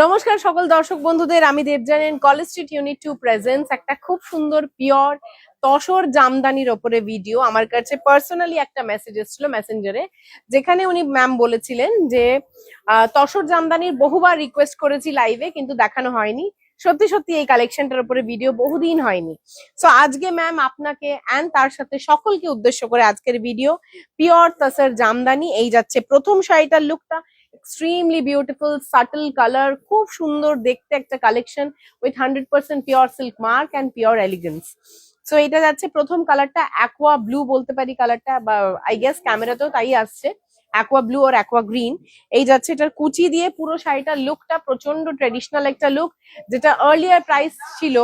নমস্কার সকল দর্শক বন্ধুদের, আমি Debjani. College street unit 2 presents একটা খুব সুন্দর পিওর তসর জামদানির ওপরে ভিডিও। আমার কাছে পার্সোনালি একটা মেসেজ এসেছিল মেসেঞ্জারে, যেখানে উনি ম্যাম বলেছিলেন যে তসর জামদানির বহুবার রিকোয়েস্ট করেছি লাইভে, কিন্তু দেখানো হয়নি। সত্যি সত্যি এই কালেকশনটার উপরে ভিডিও বহুদিন হয়নি। সো আজকে ম্যাম আপনাকে অ্যান্ড তার সাথে সকলকে উদ্দেশ্য করে আজকের ভিডিও। পিওর তসর জামদানি, এই যাচ্ছে প্রথম শাড়িটার লুকটা। এক্সট্রিমলি বিউটিফুল সাটল কালার, খুব সুন্দর দেখতে একটা collection with 100% pure silk mark and pure elegance. So এটা যাচ্ছে প্রথম কালারটা, অ্যাকোয়া ব্লু বলতে পারি কালারটা, বা আই গেস ক্যামেরাতেও তাই আসছে, অ্যাকোয়া ব্লু আর অ্যাকোয়া গ্রিন। এই যাচ্ছে এটার কুচি দিয়ে পুরো শাড়িটার লুকটা প্রচন্ড ট্রেডিশনাল একটা লুক। যেটা আর্লিয়ার প্রাইস ছিল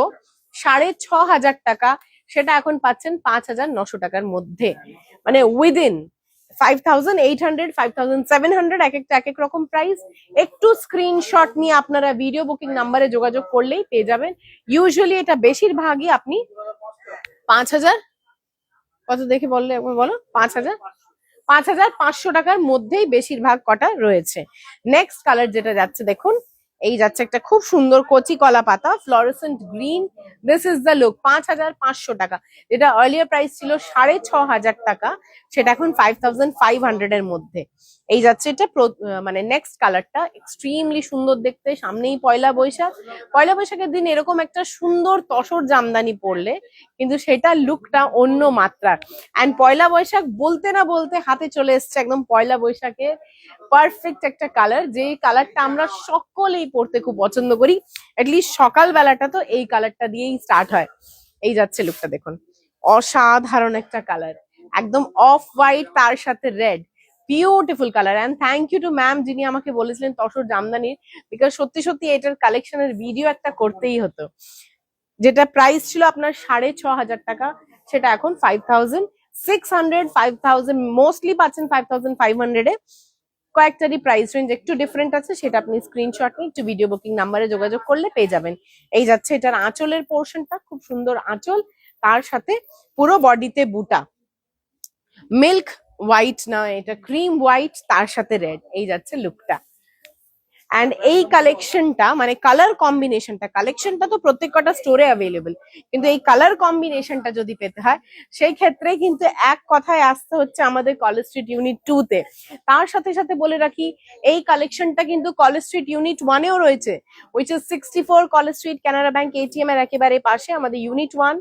6,500 টাকা, সেটা এখন পাচ্ছেন 5,900 টাকার মধ্যে, মানে উইদিন 5,800 5,700 এক একটা এক এক রকম প্রাইস। একটু স্ক্রিনশট নিয়ে আপনারা ভিডিও বুকিং নাম্বারে যোগাযোগ করলেই পেয়ে যাবেন। ইউজুয়ালি এটা বেশিরভাগই আপনি 5,000 কত দেখে বললে একবার বলো, 5,500 টাকার মধ্যেই বেশিরভাগ কটা রয়েছে। নেক্সট কালার যেটা যাচ্ছে দেখুন, এই যাচ্ছে একটা খুব সুন্দর কচি কলা পাতা fluorescent green. This is the look, 5,500 টাকা। যেটা আর্লিয়ার প্রাইস ছিল 6,500 টাকা, সেটা এখন 5,500 এর মধ্যে। এই যাচ্ছে এটা মানে নেক্সট কালারটা, এক্সট্রিমলি সুন্দর দেখতে। সামনেই পয়লা বৈশাখ, পয়লা বৈশাখের দিন এরকম একটা সুন্দর তসর জামদানি পরলে কিন্তু সেটা লুকটা অন্য মাত্রার। অ্যান্ড পয়লা বৈশাখ বলতে না বলতে হাতে চলে এসছে একদম পয়লা বৈশাখের পারফেক্ট একটা কালার, যে কালারটা আমরা সকলেই পরতে খুব পছন্দ করি। অ্যাটলিস্ট সকাল বেলাটা তো এই কালারটা দিয়েই স্টার্ট হয়। এই যাচ্ছে লুকটা দেখুন, অসাধারণ একটা কালার, একদম অফ হোয়াইট তার সাথে red, beautiful colour. And thank you to ma'am, যিনি আমাকে বলেছিলেন তসর জামদানির, বিকজ সত্যি সত্যি এটার কালেকশনের ভিডিও একটা করতেই হতো। যেটা প্রাইস ছিল আপনার 6,500 টাকা, সেটা এখন 5,600 5,000, মোস্টলি পাচ্ছেন 5,500 এ। কয়েকটারই প্রাইস রেঞ্জ একটু ডিফারেন্ট আছে, সেটা আপনি স্ক্রিনশট নিয়ে একটু ভিডিও বুকিং নাম্বারে যোগাযোগ করলে পেয়ে যাবেন। এই যাচ্ছে এটার আঁচলের পোর্শনটা, খুব সুন্দর আঁচল, তার সাথে পুরো বডিতে বুটা, মিল্ক হোয়াইট না, এটা ক্রিম হোয়াইট তার সাথে রেড। এই যাচ্ছে লুকটা। অ্যান্ড এই কালেকশনটা মানে কালার কম্বিনেশনটা, কালেকশনটা তো প্রত্যেকটা স্টোরে অ্যাভেলেবল, কিন্তু এই কালার কম্বিনেশনটা যদি পেতে হয় সেই ক্ষেত্রে কিন্তু এক কথায় আসতে হচ্ছে আমাদের কলেজ স্ট্রিট ইউনিট 2 তে। তার সাথে সাথে বলে রাখি, এই কালেকশনটা কিন্তু কলেজ স্ট্রিট ইউনিট 1 এও রয়েছে, which is 64 college street, Canara bank ATM এর একেবারে পাশে আমাদের ইউনিট 1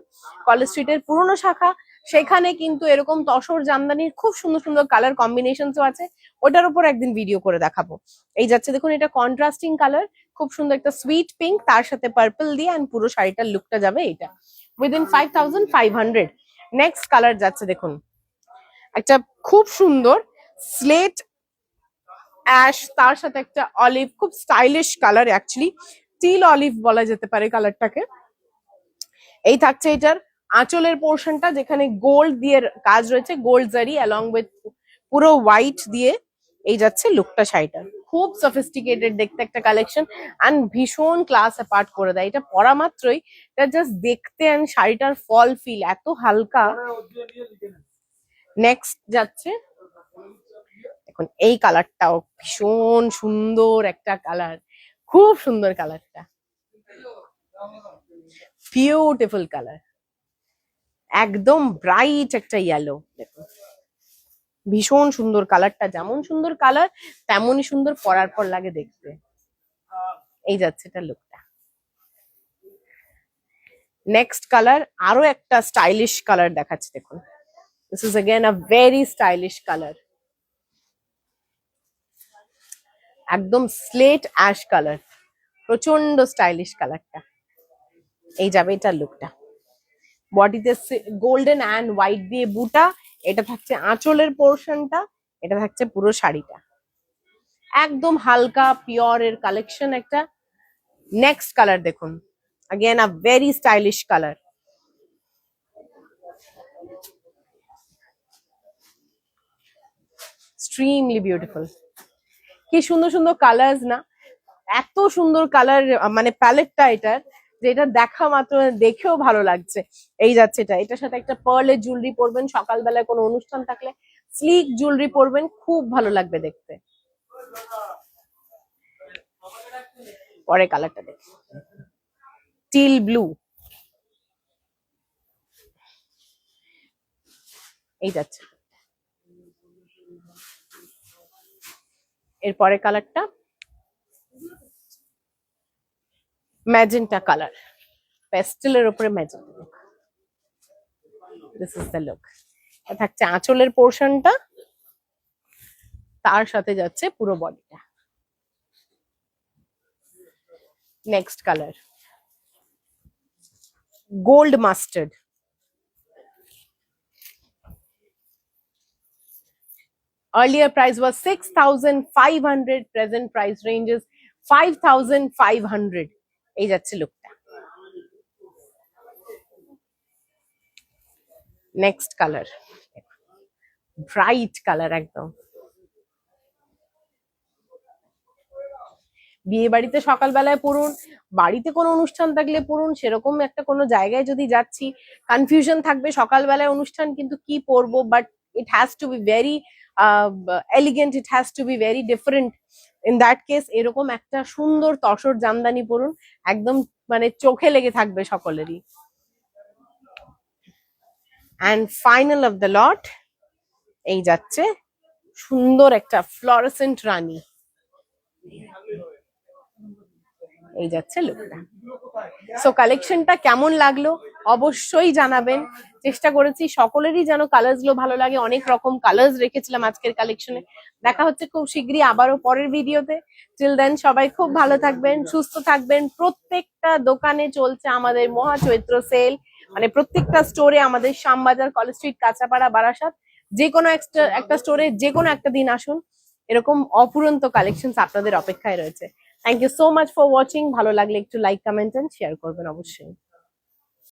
কলেজ স্ট্রিটের পুরনো শাখা। সেখানে কিন্তু এরকম তসর জামদানির খুব সুন্দর সুন্দর কালার কম্বিনেশনসও আছে, ওটার উপর একদিন ভিডিও করে দেখাবো। এই যাচ্ছে দেখুন, এটা কন্ট্রাস্টিং কালার, খুব সুন্দর একটা সুইট পিঙ্ক তার সাথে পার্পল দিয়ে, এন্ড পুরো শাড়িটার লুকটা যাবে এটা উইদিন 5,500। নেক্সট কালার যাচ্ছে দেখুন, একটা খুব সুন্দর স্লেট অ্যাশ তার সাথে একটা অলিভ, খুব stylish colour, actually till olive বলা যেতে পারে কালারটাকে। এই থাকছে এটার আঁচলের পোর্শনটা, যেখানে গোল্ড দিয়ে কাজ রয়েছে, গোল্ড জারি অ্যালং উইথ পুরো হোয়াইট দিয়ে। এই যাচ্ছে লুকটা শাড়িটার, খুব সফিস্টিকেটেড দেখতে একটা কালেকশন, অ্যান্ড ভীষণ ক্লাস অ্যাপার্ট করে দেয়। এটা পরা মাত্রই এটা জাস্ট দেখতে, অ্যান্ড শাড়িটার ফল ফিল এত হালকা। নেক্সট যাচ্ছে এখন এই কালারটাও ভীষণ সুন্দর একটা কালার, খুব সুন্দর কালারটা, বিউটিফুল কালার, একদম ব্রাইট একটা ইয়েলো। দেখুন ভীষণ সুন্দর কালারটা, যেমন সুন্দর কালার তেমনই সুন্দর পরার পর লাগে দেখতে। এই যাচ্ছে এটা লুকটা। নেক্সট কালার আরো একটা স্টাইলিশ কালার দেখাচ্ছে দেখুন, this is again a very stylish colour, একদম স্লেট অ্যাশ কালার, প্রচন্ড স্টাইলিশ কালারটা। এই যাবে এটার লুকটা, বডিতে গোল্ডেন অ্যান্ড হোয়াইট দিয়ে বুটা, এটা থাকছে আঁচলের পোর্শনটা, এটা থাকছে পুরো শাড়িটা, একদম হালকা পিওর এর কালেকশন একটা। নেক্সট কালার দেখুন, again a very stylish colour, extremely beautiful. কি সুন্দর সুন্দর কালার্স না, এত সুন্দর কালার মানে প্যালেটটা এটার, যে এটা দেখা মাত্র দেখেও ভালো লাগছে। এই যাচ্ছে এটা, এটার সাথে একটা পার্লের জুয়েলারি পরবেন, সকালবেলায় কোনো অনুষ্ঠান থাকলে স্লিক জুয়েলারি পরবেন, খুব ভালো লাগবে দেখতে। পরে কালারটা দেখি, টিল ব্লু, এই যাচ্ছে। এরপরে কালারটা ম্যাজেন্টা কালার, প্যাস্টেলের উপরে magenta. This is the look. থাকছে আঁচলের পোর্শনটা, তার সাথে যাচ্ছে পুরো বডিটা। Next colour gold mustard, earlier price was 6,500, present price range is 5,500। এই যাচ্ছে লুকটা। নেক্সট কালার ব্রাইট কালার একদম। বিয়ে বাড়িতে সকালবেলায় পরুন, বাড়িতে কোনো অনুষ্ঠান থাকলে পরুন, সেরকম একটা কোনো জায়গায় যদি যাচ্ছি কনফিউশন থাকবে সকালবেলায় অনুষ্ঠান কিন্তু কি পরবো, but it has to be very elegant, it has to be very different. In that case এরকম একটা সুন্দর তসর জামদানি পরুন, একদম মানে চোখে লেগে থাকবে সকলেরই। And final of the lot, এই যাচ্ছে সুন্দর একটা ফ্লোরেসেন্ট রানী, এই যাচ্ছে লুকটা। সো কালেকশনটা কেমন লাগলো অবশ্যই জানাবেন। চেষ্টা করেছি সকলেরই যেন কালার্স গুলো ভালো লাগে, অনেক রকম কালার্স রেখেছিলাম আজকের কালেকশনে। দেখা হচ্ছে খুব শীঘ্রই আবারও পরের ভিডিওতে। টিল দেন সবাই খুব ভালো থাকবেন, সুস্থ থাকবেন। প্রত্যেকটা দোকানে চলছে আমাদের মহা চৈত্র সেল, মানে প্রত্যেকটা স্টোরে, আমাদের শ্যামবাজার, কলেজ স্ট্রিট, কাঁচাপাড়া, বারাসাত, যে কোনো একটা স্টোরে যে কোনো একটা দিন আসুন, এরকম অপুরন্ত কালেকশনস আপনাদের অপেক্ষায় রয়েছে। Thank you so much for watching. ভালো লাগলে একটু লাইক, কমেন্ট এন্ড শেয়ার করবেন অবশ্যই।